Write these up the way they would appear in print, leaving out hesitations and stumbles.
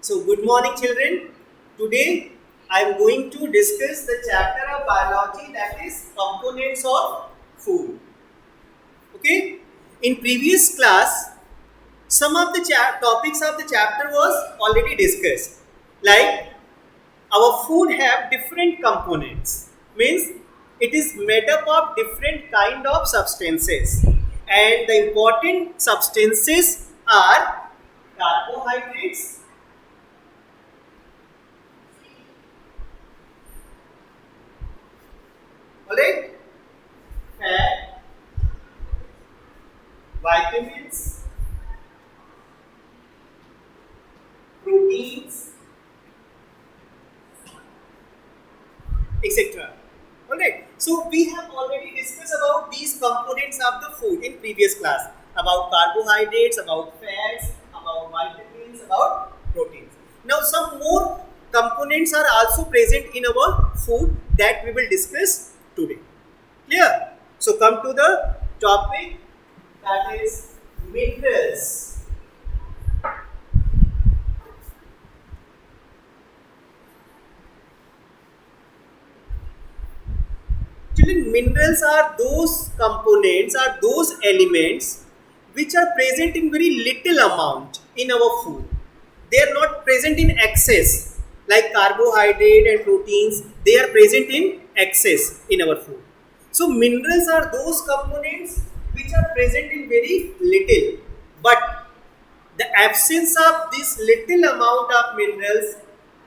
So, good morning, children. Today, I am going to discuss the chapter of biology that is components of food. Okay. In previous class, some of the topics of the chapter was already discussed. Like our food have different components. Means it is made up of different kind of substances, and the important substances are carbohydrates, alright, fat, vitamins, proteins, etc. Alright. So we have already discussed about these components of the food in previous class, about carbohydrates, about fats, about vitamins, about proteins. Now some more components are also present in our food that we will discuss today. Clear? So come to the topic, that is minerals. Children, minerals are those components, are those elements which are present in very little amount in our food. They are not present in excess like carbohydrate and proteins. They are present in excess in our food. So minerals are those components which are present in very little. But the absence of this little amount of minerals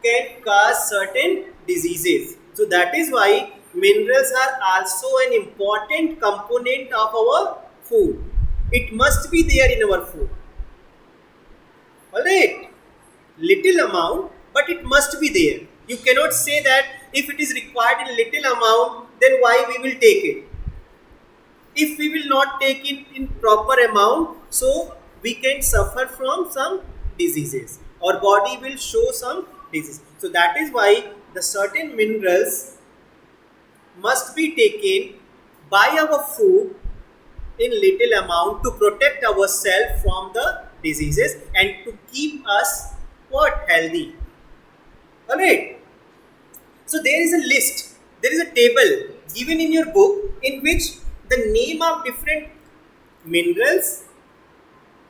can cause certain diseases. So that is why minerals are also an important component of our food. It must be there in our food. Alright? Little amount, but it must be there. You cannot say that if it is required in little amount, then why we will take it. If we will not take it in proper amount, so we can suffer from some diseases. Our body will show some disease. So that is why the certain minerals must be taken by our food in little amount to protect ourselves from the diseases and to keep us what, healthy. Alright. So there is a list, there is a table given in your book in which the name of different minerals,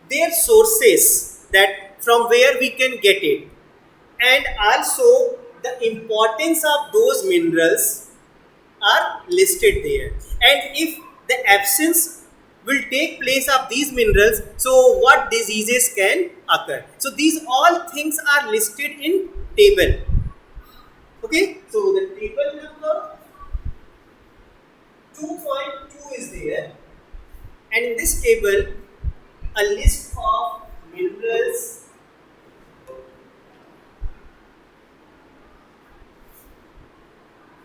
their sources, that from where we can get it, and also the importance of those minerals are listed there. And if the absence will take place of these minerals, so what diseases can occur. So these all things are listed in table. Okay, so the table number 2.2 is there, and in this table a list of minerals,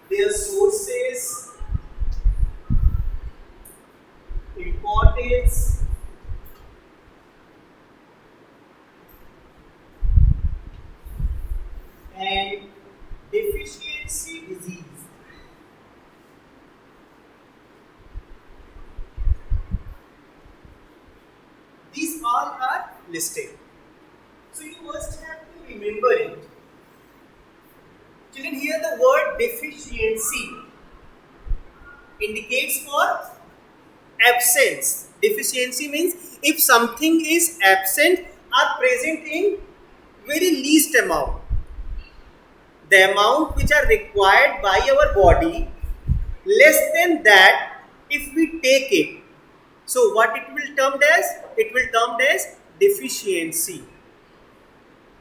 their sources, importance, and deficiency disease. These all are listed. So you must have to remember it. Children, here the word deficiency indicates for absence. Deficiency means if something is absent or present in very least amount. The amount which are required by our body, less than that if we take it. So what it will termed as? It will termed as deficiency.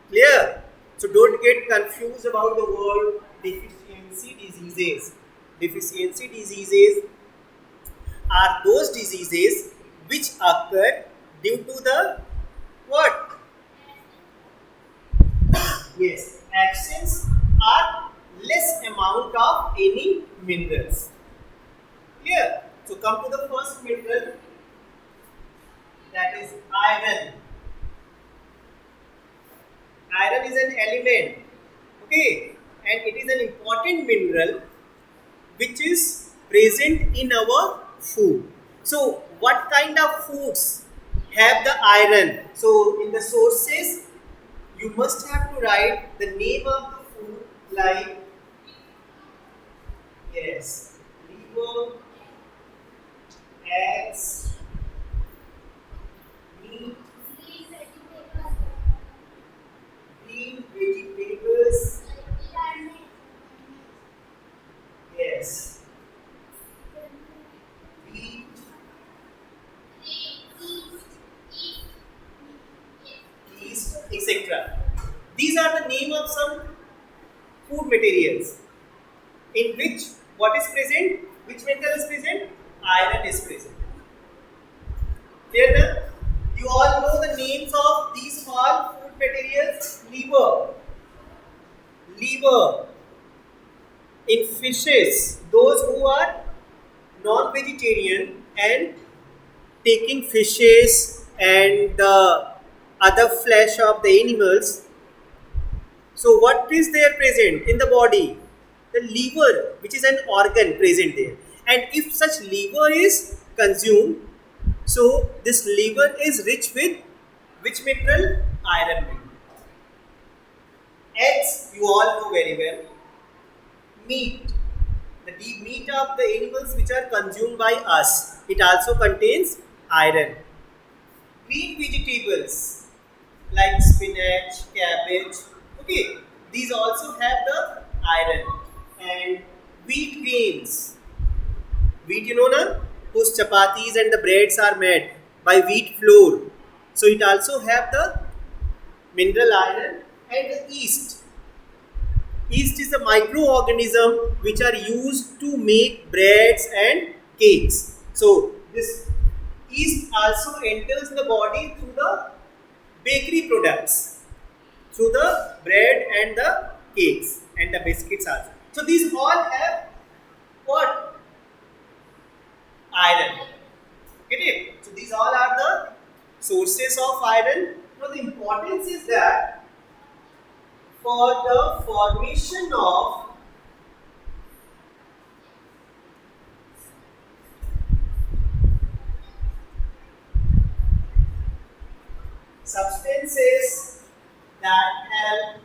Clear? So don't get confused about the word deficiency diseases. Deficiency diseases are those diseases which occur due to the what? Yes, absence or less amount of any minerals. Clear? So come to the first mineral, that is iron. Iron is an element, okay, and it is an important mineral which is present in our food. So what kind of foods have the iron? So in the sources you must have to write the name of the food like, yes, liver, eggs, meat, green vegetables, yes, wheat, yeast, etc. These are the name of some food materials in which what is present? Which metal is present? Iron is present. Clear now? You all know the names of these all food materials. Liver in fishes, those who are non-vegetarian and taking fishes and the other flesh of the animals. So what is there present in the body? The liver, which is an organ present there. And if such liver is consumed, so this liver is rich with which mineral? Iron mineral. Eggs, you all know very well. Meat, the meat of the animals which are consumed by us, it also contains iron. Green vegetables like spinach, cabbage, okay, these also have the iron. And wheat grains, wheat you know na, whose chapatis and the breads are made by wheat flour, so it also have the mineral iron. And the yeast, yeast is a microorganism which are used to make breads and cakes. So this yeast also enters the body through the bakery products, through the bread and the cakes and the biscuits also. So these all have what? Iron. Get it? So these all are the sources of iron. Now the importance is that for the formation of substances that help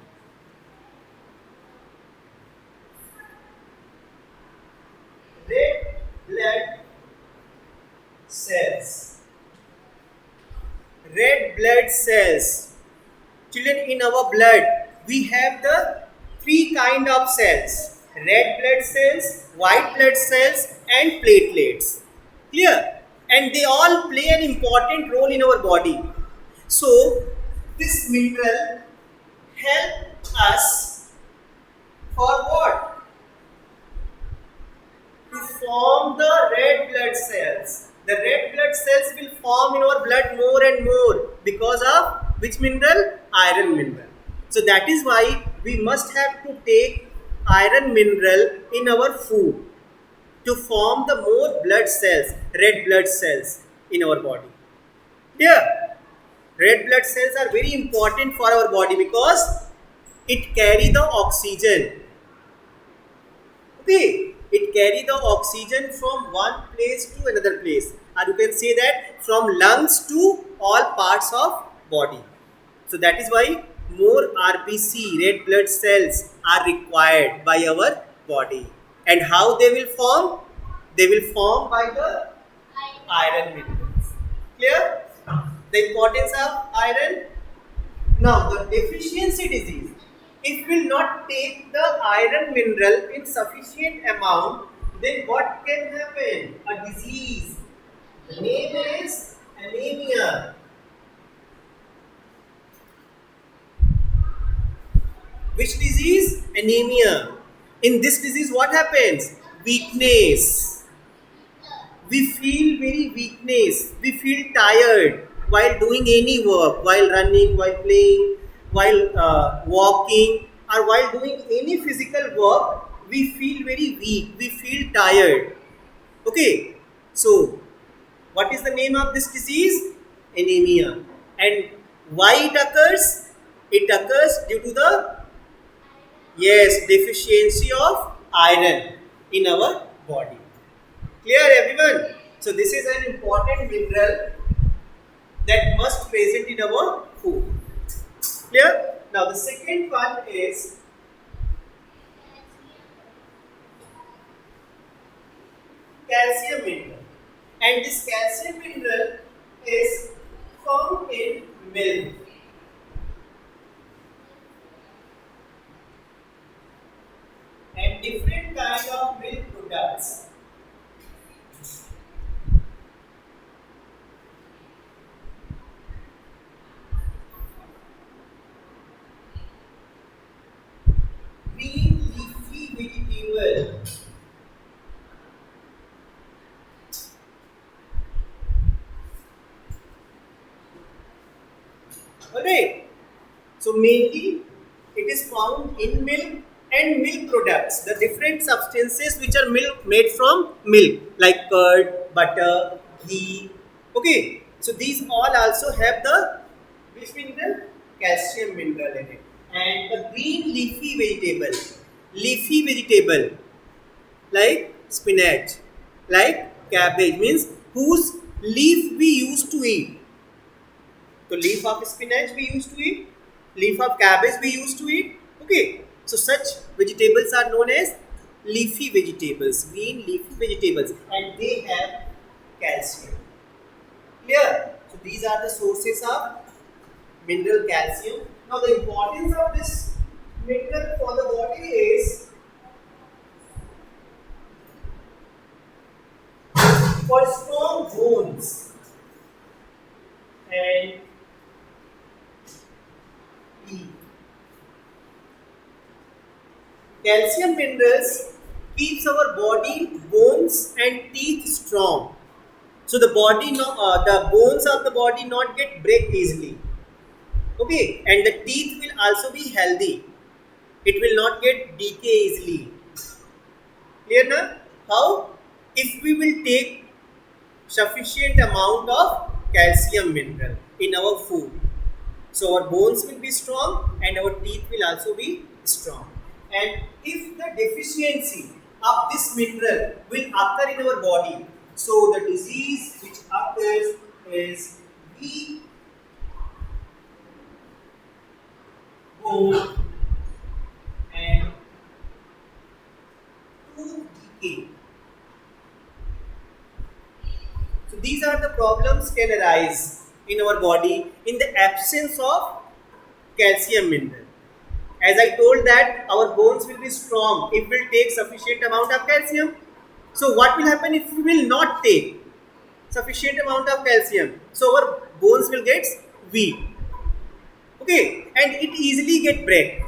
red blood cells. Red blood cells. Children, in our blood, we have the three kind of cells: red blood cells, white blood cells, and platelets. Clear? And they all play an important role in our body. So, this mineral help us for what? To form the red blood cells. The red blood cells will form in our blood more and more because of which mineral? Iron mineral. So that is why we must have to take iron mineral in our food to form the more blood cells, red blood cells in our body. Here, red blood cells are very important for our body because it carry the oxygen. Okay, it carry the oxygen from one place to another place, or you can say that from lungs to all parts of body. So that is why more RBC, red blood cells, are required by our body. And how they will form? They will form by the iron minerals. Clear? The importance of iron. Now the deficiency disease. If we will not take the iron mineral in sufficient amount, then what can happen? A disease. The name is anemia. Which disease? Anemia. In this disease, what happens? Weakness. We feel very weakness. We feel tired while doing any work, while running, while playing, while walking, or while doing any physical work. We feel very weak. We feel tired. Okay. So, what is the name of this disease? Anemia. And why it occurs? It occurs due to the deficiency of iron in our body. Clear everyone? So this is an important mineral that must present in our food. Clear? Now the second one is calcium mineral, and this calcium mineral is found in milk, and different kind of milk products. Green leafy vegetable. Alright. So mainly it is found in milk and milk products, the different substances which are milk made from milk, like curd, butter, ghee. Okay. So these all also have the which mineral? Calcium mineral in it. And the green leafy vegetable like spinach, like cabbage means whose leaf we used to eat. So leaf of spinach we used to eat, leaf of cabbage we used to eat. Okay. So such vegetables are known as leafy vegetables, green leafy vegetables, and they have calcium. Clear? So these are the sources of mineral calcium. Now the importance of this mineral for the body is for strong bones and teeth. Calcium minerals keeps our body, bones and teeth strong. So the body, the bones of the body not get break easily. Okay, and the teeth will also be healthy. It will not get decay easily. Clear na? How? If we will take sufficient amount of calcium mineral in our food, so our bones will be strong and our teeth will also be strong. And if the deficiency of this mineral will occur in our body, so the disease which occurs is weak bone and tooth decay. So these are the problems can arise in our body in the absence of calcium mineral. As I told that our bones will be strong if we will take sufficient amount of calcium. So what will happen if we will not take sufficient amount of calcium? So our bones will get weak. Okay, and it easily get break.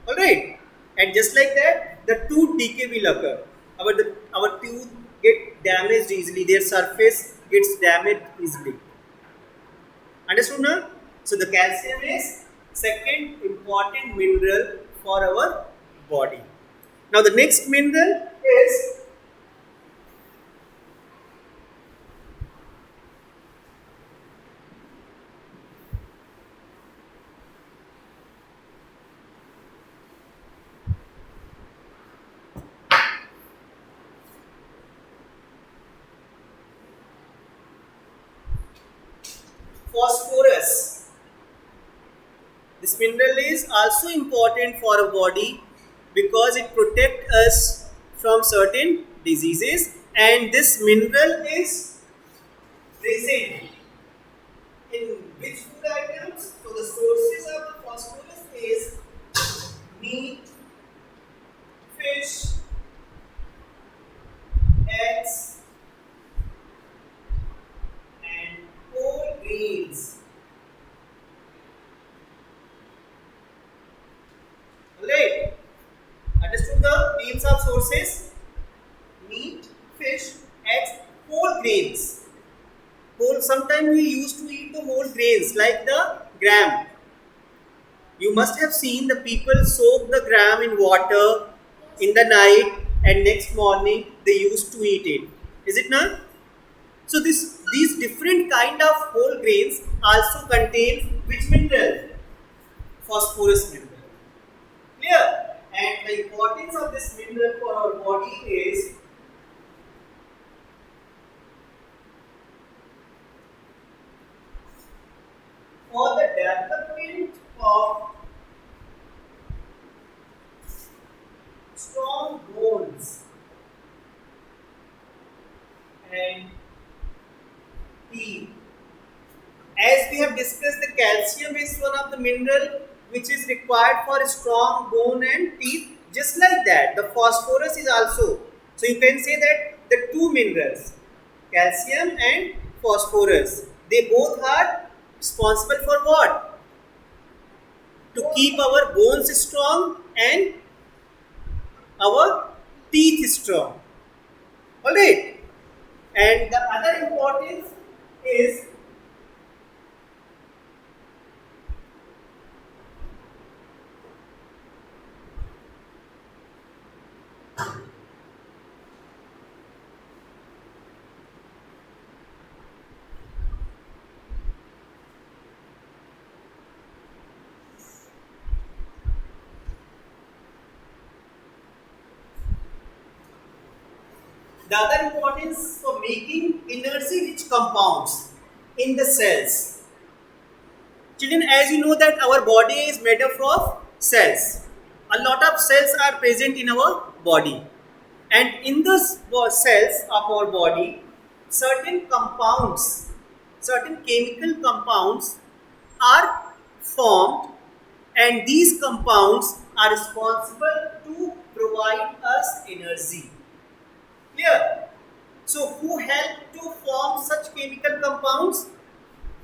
Alright. And just like that, the tooth decay will occur. Our tooth get damaged easily, their surface gets damaged easily. Understood now? So the calcium is second important mineral for our body. Now the next mineral is phosphorus. This mineral is also important for our body because it protects us from certain diseases, and this mineral is present in which food items? So the sources of the phosphorus is meat, fish, eggs, and whole grains. Alright, understood the names of sources? Meat, fish, eggs, whole grains. Whole. Sometimes we used to eat the whole grains like the gram. You must have seen the people soak the gram in water in the night and next morning they used to eat it. Is it not? So these different kind of whole grains also contain which mineral? Phosphorus mineral. Clear? And the importance of this mineral for our body is for the development calcium is one of the mineral which is required for strong bone and teeth. Just like that, the phosphorus is also. So you can say that the two minerals, calcium and phosphorus, they both are responsible for what? To keep our bones strong and our teeth strong. Alright. And the other importance is the other importance for making energy rich compounds in the cells. Children, as you know that our body is made up of cells. A lot of cells are present in our body. And in those cells of our body, certain compounds, certain chemical compounds are formed, and these compounds are responsible to provide us energy. Clear? So, who help to form such chemical compounds?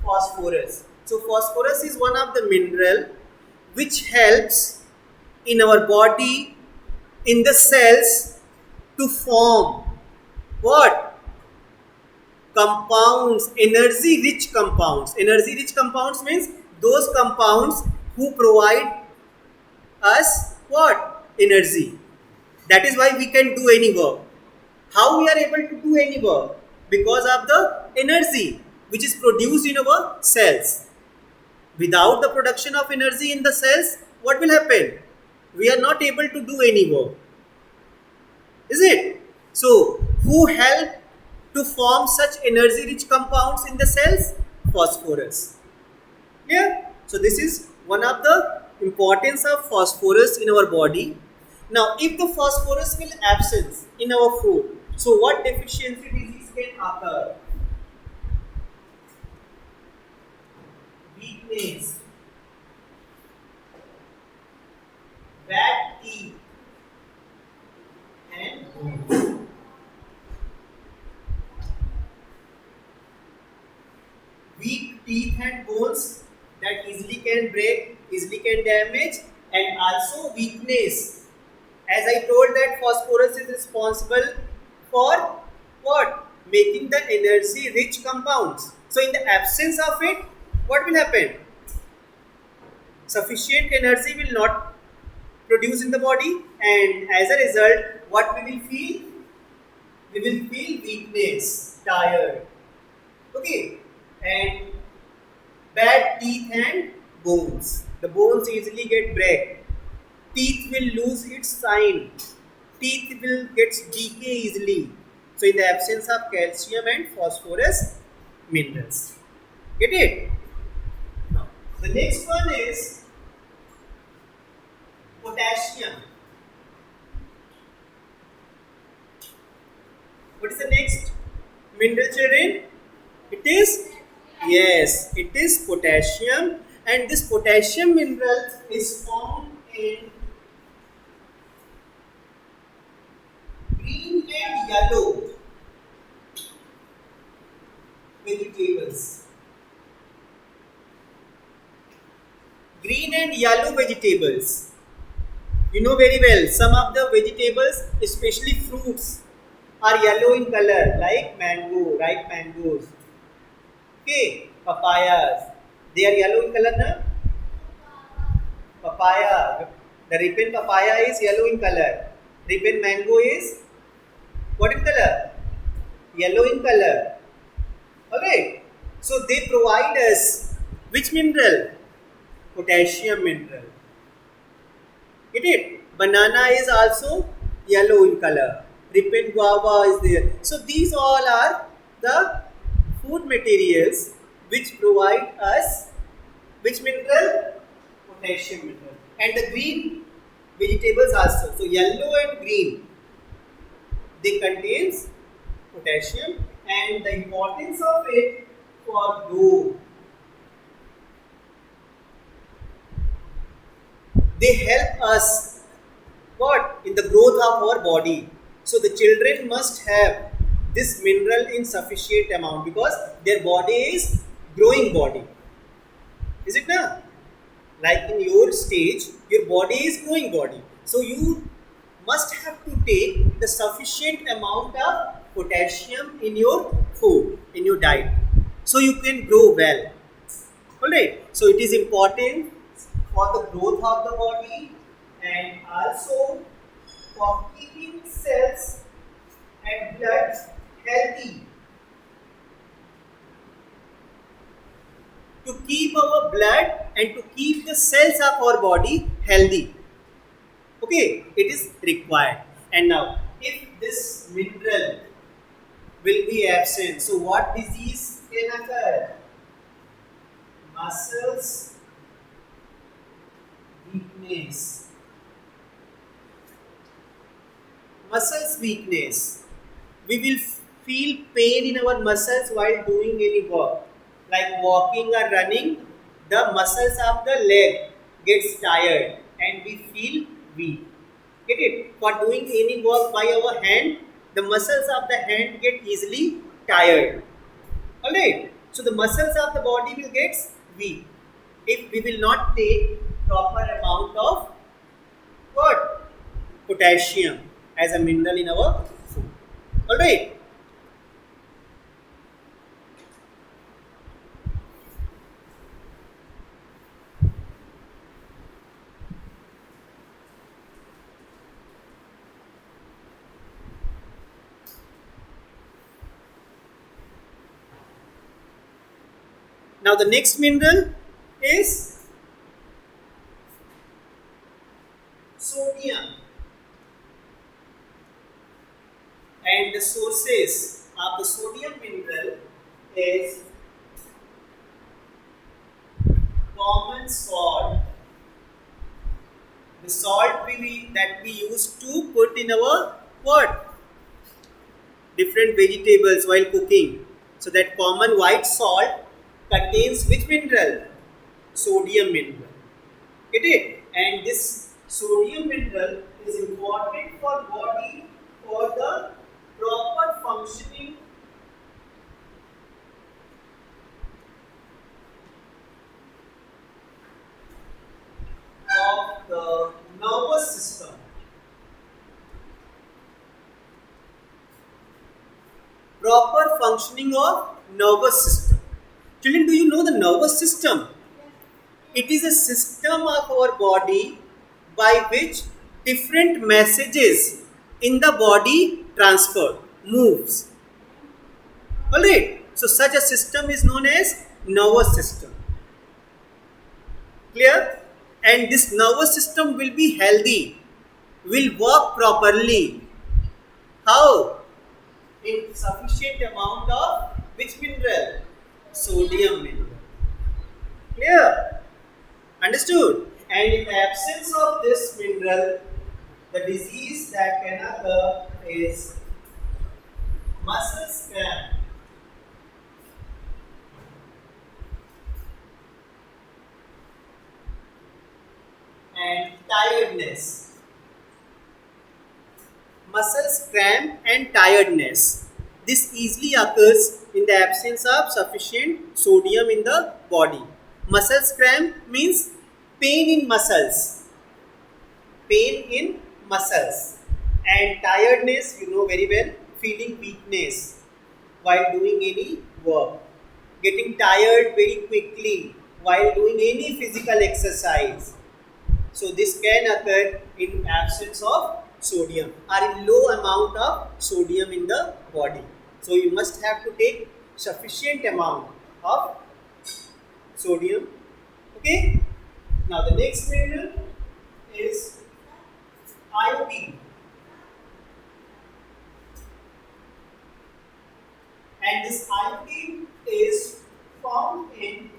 Phosphorus. So, phosphorus is one of the mineral which helps in our body, in the cells, to form what? Compounds, energy rich compounds. Energy rich compounds means those compounds who provide us what? Energy. That is why we can do any work. How we are able to do any work? Because of the energy which is produced in our cells. Without the production of energy in the cells, what will happen? We are not able to do any work. Is it? So, who help to form such energy rich compounds in the cells? Phosphorus. Yeah? So, this is one of the importance of phosphorus in our body. Now, if the phosphorus will absence in our food, so what deficiency disease can occur? Weakness, bad teeth, and bones. Weak teeth and bones that easily can break, easily can damage, and also weakness. As I told that phosphorus is responsible for what? Making the energy rich compounds. So in the absence of it, what will happen? Sufficient energy will not produce in the body, and as a result, what we will feel? We will feel weakness, tired. Okay, and bad teeth and bones. The bones easily get break. Teeth will lose its sign. Teeth will get decay easily. So in the absence of calcium and phosphorus minerals. Get it? Now, the next one is potassium. What is the next mineral, children? It is, yes, it is potassium, and this potassium mineral is found in green and yellow vegetables. Green and yellow vegetables. You know very well, some of the vegetables, especially fruits, are yellow in color, like mango, ripe mangoes. Okay, papayas. They are yellow in color, na? Papaya. The ripened papaya is yellow in color. Ripened mango is what in color? Yellow in color. Alright. So they provide us which mineral? Potassium mineral. Get it? Banana is also yellow in color. Ripened guava is there. So these all are the food materials which provide us which mineral? Potassium mineral. And the green vegetables also. So yellow and green, they contains potassium, and the importance of it for dough. They help us what in the growth of our body. So the children must have this mineral in sufficient amount because their body is growing body. Is it now? Like in your stage, your body is growing body. So you must have to take the sufficient amount of potassium in your food, in your diet. So you can grow well. Alright. So it is important for the growth of the body and also for keeping cells and blood healthy. To keep our blood and to keep the cells of our body healthy. Okay, it is required. And now, if this mineral will be absent, so what disease can occur? Muscles weakness. Muscles weakness. We will feel pain in our muscles while doing any work, like walking or running. The muscles of the leg gets tired and we feel weak. Get it? For doing any work by our hand, the muscles of the hand get easily tired. Alright. So the muscles of the body will get weak if we will not take proper amount of what? Potassium as a mineral in our food. Alright. Now the next mineral is sodium, and the sources of the sodium mineral is common salt, the salt that we use to put in our what? Different vegetables while cooking. So that common white salt contains which mineral? Sodium mineral. Get it? And this sodium mineral is important for body for the proper functioning of the nervous system. Proper functioning of nervous system. Children, do you know the nervous system? It is a system of our body by which different messages in the body transfer, moves. Alright, so such a system is known as nervous system. Clear? And this nervous system will be healthy, will work properly. How? In sufficient amount of which mineral? Sodium mineral. Clear? Understood? And in the absence of this mineral, the disease that can occur is muscle cramp. And tiredness. Muscle cramp and tiredness. This easily occurs in the absence of sufficient sodium in the body. Muscle cramp means pain in muscles. Pain in muscles. And tiredness, you know very well, feeling weakness while doing any work. Getting tired very quickly while doing any physical exercise. So this can occur in absence of sodium or in low amount of sodium in the body. So you must have to take sufficient amount of sodium. Okay. Now the next mineral is iodine. And this iodine is found in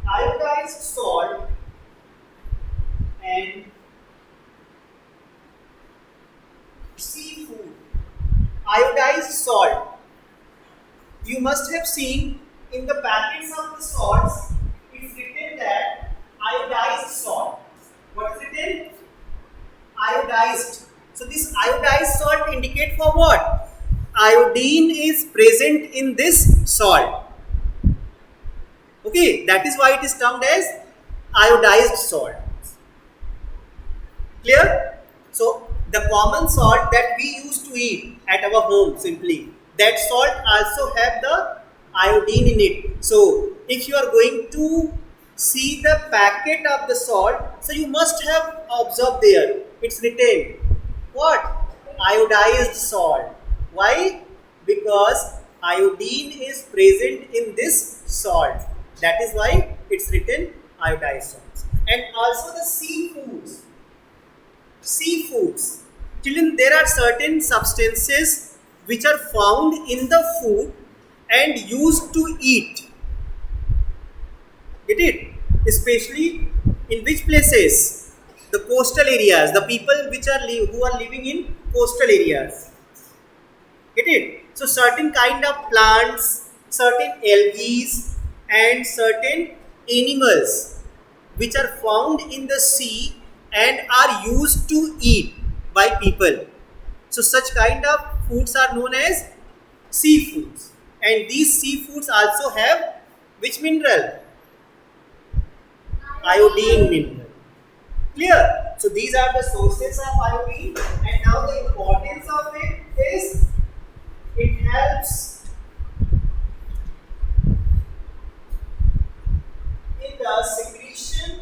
iodized salt and seafood. Iodized salt. You must have seen in the packets of the salts, it's written for what? Iodine is present in this salt. Okay, that is why it is termed as iodized salt. Clear? So the common salt that we used to eat at our home, simply, that salt also have the iodine in it. So if you are going to see the packet of the salt, so you must have observed there, it's written what? Iodized salt. Why? Because iodine is present in this salt. That is why it's written iodized salts. And also the seafoods. Seafoods. Children, there are certain substances which are found in the food and used to eat. Get it? Especially in which places? The coastal areas. The people who are living in coastal areas. Get it? So certain kind of plants, certain algae, and certain animals which are found in the sea and are used to eat by people. So such kind of foods are known as seafoods. And these seafoods also have which mineral? Iodine mineral. Clear? So these are the sources of iodine, and now the importance of it is it helps in the secretion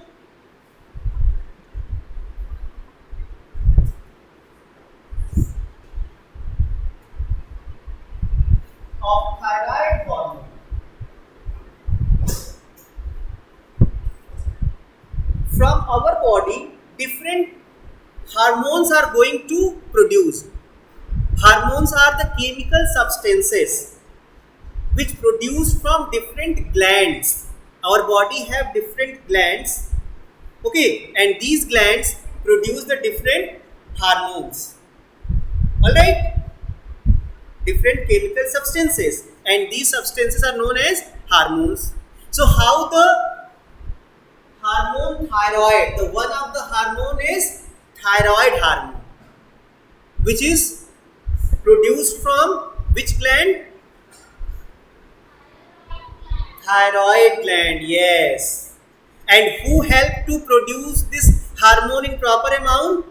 of thyroid hormone. From our body, different hormones are going to produce. Hormones are the chemical substances which produce from different glands. Our body have different glands, okay, and these glands produce the different hormones. Alright? Different chemical substances, and these substances are known as hormones. So how the hormone thyroid, the one of the hormone is thyroid hormone, which is produced from which gland? Thyroid gland, yes. And who help to produce this hormone in proper amount?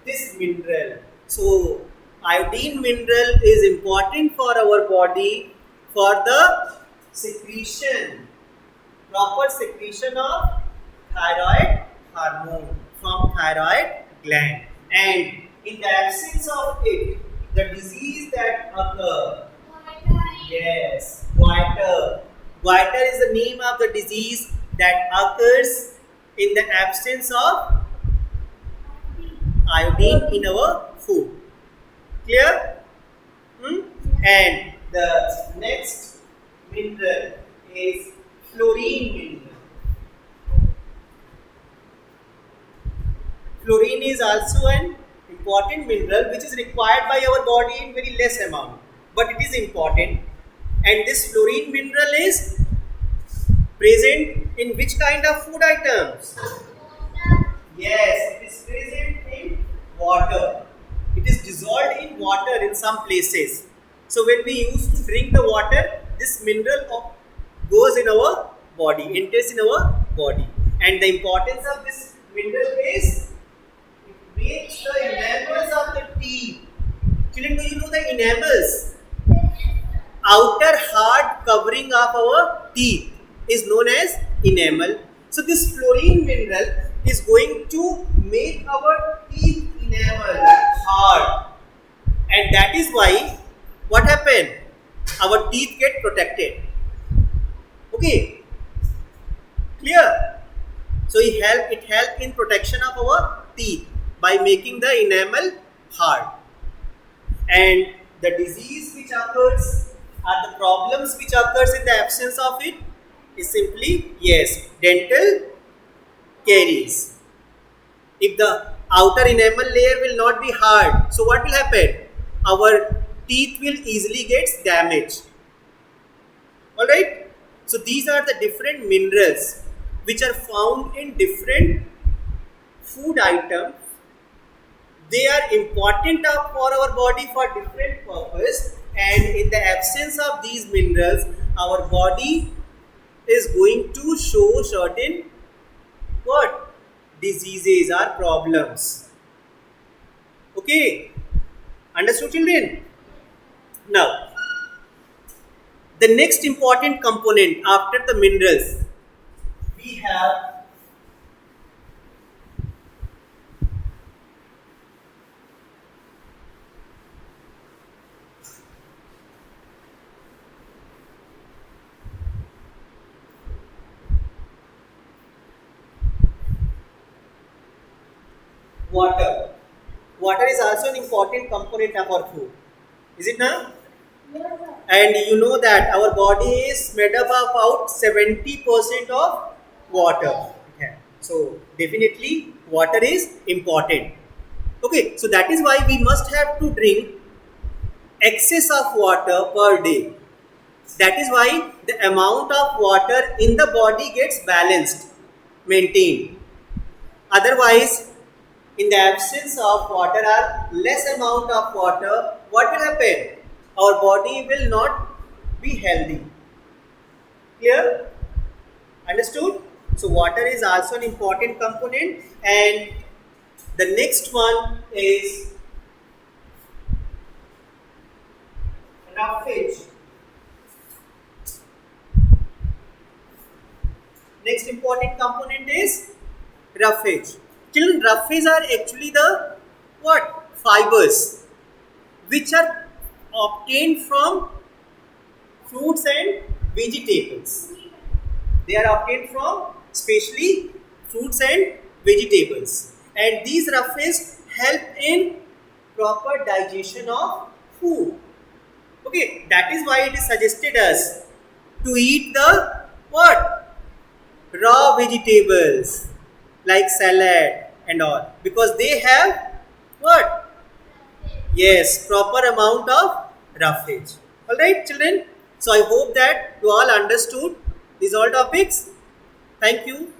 This mineral. So iodine mineral is important for our body for the secretion, proper secretion of thyroid hormone from thyroid gland. And in the absence of it, the disease that occur, yes, goiter. Goiter is the name of the disease that occurs in the absence of iodine in our food. Clear? And the next mineral is fluorine mineral. Fluorine is also an important mineral which is required by our body in very less amount, but it is important. And this fluorine mineral is present in which kind of food items? Yes, it is present in water. It is dissolved in water in some places. So when we used to drink the water, this mineral goes in our body, enters in our body. And the importance of this mineral is it makes the enamels of the teeth. Children, do you know the enamels? Outer hard covering of our teeth is known as enamel. So this fluorine mineral is going to make our teeth enamel hard, and that is why what happened? Our teeth get protected. Okay, clear? So it help in protection of our teeth by making the enamel hard. And the disease which occurs are the problems which occurs in the absence of it is simply, yes, dental caries. If the outer enamel layer will not be hard, so what will happen? Our teeth will easily get damaged. Alright? So these are the different minerals which are found in different food items They are important for our body for different purpose, and in the absence of these minerals, our body is going to show certain what diseases or problems. Okay, understood, children? Now, the next important component after the minerals, we have water. Water is also an important component of our food. Is it now? And you know that our body is made up of about 70% of water. Okay. So definitely water is important. Okay, so that is why we must have to drink excess of water per day. That is why the amount of water in the body gets balanced, maintained. Otherwise, in the absence of water or less amount of water, what will happen? Our body will not be healthy. Clear? Understood? So water is also an important component, and the next one is roughage. Next important component is roughage. Children, roughage are actually the what? Fibers which are obtained from fruits and vegetables. They are obtained from specially fruits and vegetables, and these roughages help in proper digestion of food. Okay, that is why it is suggested us to eat the what? Raw vegetables like salad and all, because they have what? Yes, proper amount of roughage. Alright, children. So I hope that you all understood these all topics. Thank you.